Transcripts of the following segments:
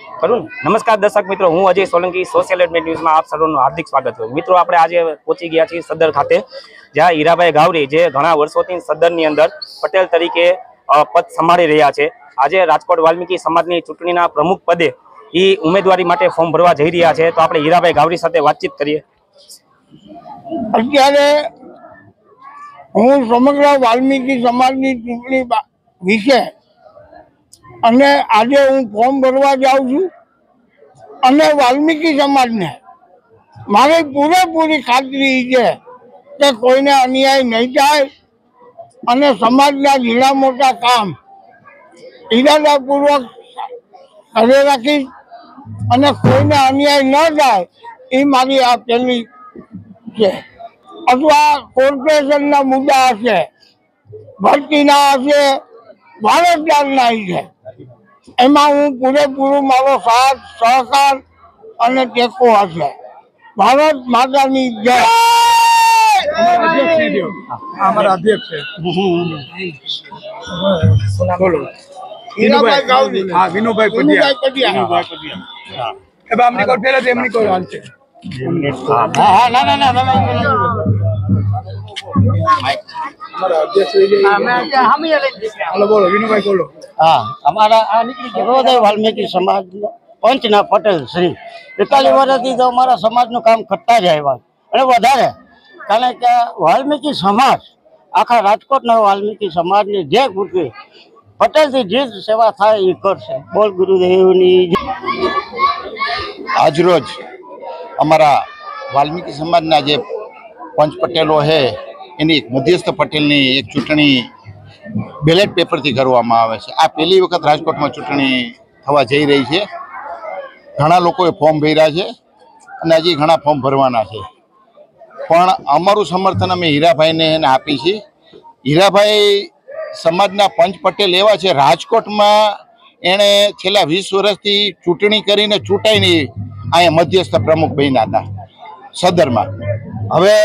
करूँ नमस्कार दर्शक मित्रों, हूँ Ajay Solanki social admit news में आप सर्वનું हार्दिक स्वागत है। मित्रों, આપણે આજે પહોંચી ગયા છીએ સદર ખાતે, જ્યાં હીરાભાઈ ગાવરી જે ઘણા વર્ષોથી સદરની અંદર પટેલ તરીકે પદ સંભાળી રહ્યા છે, આજે રાજકોટ વાલ્મીકી સમાજની ચૂંટણીના પ્રમુખ પદે એ ઉમેદવારી માટે ફોર્મ ભરવા જઈ રહ્યા છે। તો આપણે હીરાભાઈ ગાવરી સાથે વાતચીત કરીએ। અત્યારે હું સમગ્ર વાલ્મીકી સમાજની ચૂંટણી વિશે અને આજે હું ફોર્મ ભરવા જાઉં છું અને વાલ્મીકી સમાજને મારી પૂરેપૂરી ખાતરી છે કે કોઈને અન્યાય નહીં થાય અને સમાજના ઝીણા મોટા કામ ઈરાદાપૂર્વક કરી રાખીશ અને કોઈને અન્યાય ન થાય એ મારી આ પહેલી છે। અથવા કોર્પોરેશનના મુદ્દા હશે, ભરતીના હશે, ભારતદારના છે, એમાં હું પૂરેપૂરું મારો સાથ સહકાર અને ટેકો હશે। ભારત માતાની જય। हमारा अध्यक्ष है बोलो हीराभाई गावरी। हाँ विनोभाई पटिया अब हमने को पहले से हमने को हाल से हाँ ना ना ना हमारा अध्यक्ष हेलो बोलो विनोभाई बोलो। हाँ हमारा हृदय वाल्मीकि समाज पंचना पटेल श्री 41 વર્ષથી તો અમારા સમાજનું કામ કરતા જ આવ્યા અને વધારે, કારણ કે વાલ્મીકી સમાજ આખા રાજકોટના વાલ્મીકી સમાજની જે પૂછવી પટેલથી જે સેવા થાય એ કરશે। બોલ ગુરુદેવની। આજરોજ અમારા વાલ્મીકી સમાજના જે પંચ પટેલો છે એની મધ્યસ્થ પટેલની એક ચૂંટણી બેલેટ પેપરથી કરવામાં આવે છે। આ પહેલી વખત રાજકોટમાં ચૂંટણી થવા જઈ રહી છે। ઘણા લોકોએ ફોર્મ ભર્યા છે અને હજી ઘણા ફોર્મ ભરવાના છે, પણ અમારું સમર્થન અમે હીરાભાઈને આપી છે। હીરાભાઈ સમાજના પંચ પટેલ એવા છે, રાજકોટમાં એણે છેલ્લા 20 વર્ષથી ચૂંટણી કરીને ચૂંટાઈને અહીંયા મધ્યસ્થ પ્રમુખ બન્યા હતા સદરમાં। હવે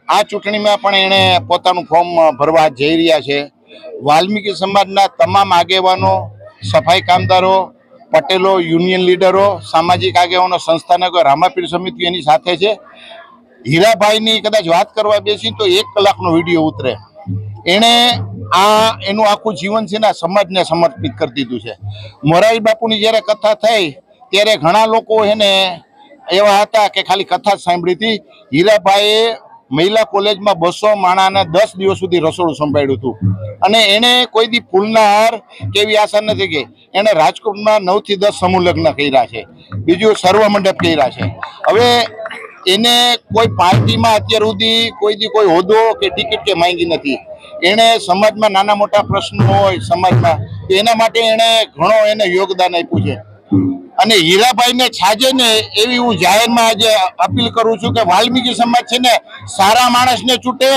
આ ચૂંટણીમાં પણ એણે પોતાનું ફોર્મ ભરવા જઈ રહ્યા છે। વાલ્મીકી સમાજના તમામ આગેવાનો, સફાઈ કામદારો, પટેલો, યુનિયન લીડરો, સામાજિક આગેવાનો, સંસ્થાનકો, રામાપીર સમિતિ એની સાથે છે। હીરાભાઈની કદાચ વાત કરવા બેસી તો 1 કલાકનો વિડીયો ઉતરે। એણે આ એનું આખું જીવન છે ને સમાજને સમર્પિત કરી દીધું છે। મોરારી બાપુની જ્યારે કથા થઈ ત્યારે ઘણા લોકો એને એવા હતા કે ખાલી કથા જ સાંભળી હતી। હીરાભાઈએ મહિલા કોલેજમાં 200 માણાને 10 દિવસ સુધી રસોડું સંભાળ્યું હતું અને એણે કોઈ દી ફૂલના હાર કેવી આશા નથી કે એણે રાજકોટમાં 9 થી 10 સમૂહ લગ્ન કર્યા છે, બીજું સર્વ મંડપ કર્યા છે। હવે એને કોઈ પાર્ટીમાં અત્યાર સુધી કોઈ દી કોઈ હોદ્દો કે ટિકિટ કે માંગી નથી। એણે સમાજમાં નાના મોટા પ્રશ્નો હોય સમાજમાં તો એના માટે એણે ઘણો એને યોગદાન આપ્યું છે અને હીરાભાઈને છાજે ને એવી હું જાહેરમાં આજે અપીલ કરું છું કે વાલ્મીકી સમાજ છે ને સારા માણસને ચૂંટે,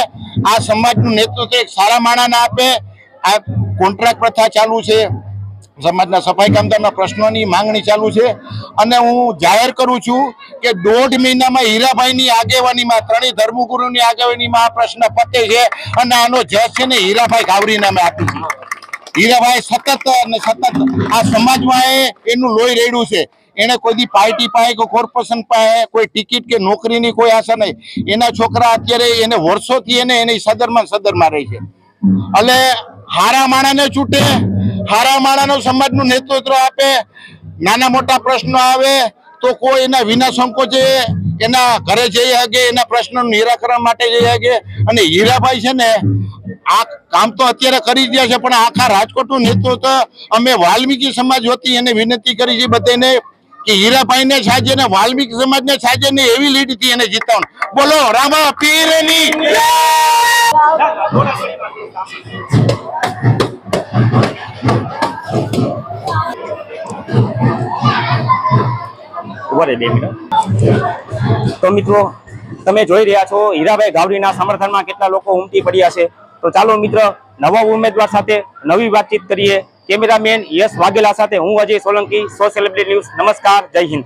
આ સમાજનું નેતૃત્વ એક સારા માણસને આપે। આ કોન્ટ્રાક્ટ પ્રથા ચાલુ છે, સમાજના સફાઈ કામદારના પ્રશ્નોની માંગણી ચાલુ છે અને હું જાહેર કરું છું કે 1.5 મહિનામાં હીરાભાઈની આગેવાનીમાં, ત્રણેય ધર્મગુરુની આગેવાનીમાં આ પ્રશ્ન પતે છે અને આનો જજ છે ને હીરાભાઈ ગાવરી નામે આપ્યું છે। હીરાભાઈ સતત અને સતત આ સમાજમાં એનું લોહી રેડ્યું છે। એને કોઈ દી પાર્ટી પાસે કે કોર્પોરેશન પાસે કોઈ ટિકિટ કે નોકરીની કોઈ આશા નહીં। એના છોકરા અત્યારે એને વર્ષોથી એની સદરમાં રહે છે। એટલે હારા માણાને ચૂંટે, હારા માણાનો સમાજનું નેતૃત્વ આપે, નાના મોટા પ્રશ્નો આવે તો કોઈ એના વિના સંકોચે એના ઘરે જઈ શકે, એના પ્રશ્નોનું નિરાકરણ માટે જઈ શકે। અને હીરાભાઈ છે ને આ કામ તો અત્યારે કરી રહ્યા છે, પણ આખા રાજકોટનું નેતૃત્વ અમે વાલ્મીકી સમાજ વતી એને વિનંતી કરી છે બધાને કે હીરાભાઈને છાજે ને વાલ્મીકી સમાજને છાજે ને એવી લીડથી એને જીતાવવાનું। બોલો રામા પીરની તો મિત્રો, તમે જોઈ રહ્યા છો હીરાભાઈ ગાવરીના સમર્થનમાં કેટલા લોકો ઉમટી પડ્યા છે। તો ચાલો મિત્ર, નવા ઉમેદવાર સાથે નવી વાતચીત કરીએ। કેમેરામેન યશ વાઘેલા સાથે હું અજય સોલંકી, સોશિયલ ન્યૂઝ। નમસ્કાર, જય હિન્દ।